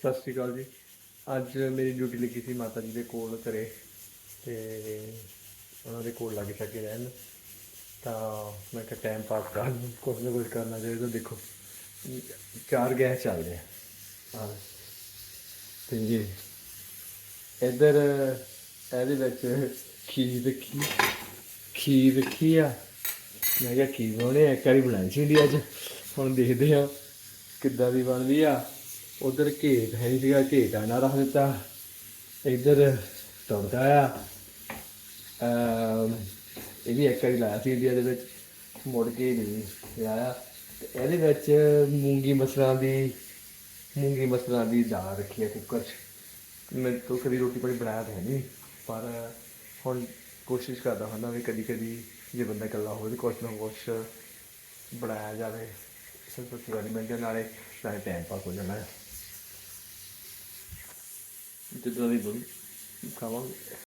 ਸਤਿ ਸ਼੍ਰੀ ਅਕਾਲ ਜੀ। ਅੱਜ ਮੇਰੀ ਡਿਊਟੀ ਲੱਗੀ ਸੀ ਮਾਤਾ ਜੀ ਦੇ ਕੋਲ ਘਰੇ ਤੇ ਉਹਨਾਂ ਦੇ ਕੋਲ ਲੱਗ ਛੱਕੇ ਰਹਿਣ। ਤਾਂ ਮੈਂ ਕਿਹਾ ਟਾਈਮ ਪਾਸ ਕਰਨ ਕੁਛ ਨਾ ਕੁਛ ਕਰਨਾ ਚਾਹੀਦਾ। ਦੇਖੋ 4 ਗੈਸ ਚੱਲਦੇ ਆ ਹਾਂ। ਤੇ ਜੀ ਇੱਧਰ ਇਹਦੇ ਵਿੱਚ ਖੀਰ ਰੱਖੀ ਆ। ਮੈਂ ਕਿਹਾ ਖੀਰ ਬਣਾਉਣੀ ਆ, ਇੱਕ ਵਾਰੀ ਬਣਾਈ ਸੀ ਇੰਡੀਆ 'ਚ, ਹੁਣ ਦੇਖਦੇ ਹਾਂ ਕਿੱਦਾਂ ਦੀ ਬਣਦੀ ਆ। ਉਧਰ ਘੇਟ ਹੈ ਨਹੀਂ ਸੀਗਾ, ਘੇਟ ਆਣਾ ਰੱਖ ਦਿੱਤਾ। ਇੱਧਰ ਤੜਕਾ ਆ। ਇਹ ਵੀ ਇੱਕ ਵਾਰੀ ਲਾਇਆ ਸੀ ਇੰਡੀਆ ਦੇ ਵਿੱਚ, ਮੁੜ ਕੇ ਨਹੀਂ ਲਾਇਆ। ਅਤੇ ਇਹਦੇ ਵਿੱਚ ਮੂੰਗੀ ਮਸਰਾਂ ਦੀ ਦਾਲ ਰੱਖੀ ਹੈ ਕੁੱਕਰ 'ਚ। ਮੇਰੇ ਤੋਂ ਕਦੀ ਰੋਟੀ ਪਾਣੀ ਬਣਾਇਆ ਤਾਂ ਹੈ ਨਹੀਂ, ਪਰ ਹੁਣ ਕੋਸ਼ਿਸ਼ ਕਰਦਾ ਹੁੰਦਾ ਵੀ ਕਦੀ ਕਦੀ ਜੇ ਬੰਦਾ ਇਕੱਲਾ ਹੋਵੇ ਤਾਂ ਕੁਛ ਨਾ ਕੁਛ ਬਣਾਇਆ ਜਾਵੇ। ਸਬਜ਼ੀ ਵਾਲੀ ਬਣ ਜਾਏ, ਨਾਲੇ ਟਾਈਮ ਪਾਸ ਹੋ ਜਾਣਾ। ਜਿੱਦਾਂ ਦੀ ਬਣ ਖਾਵਾਂਗੇ।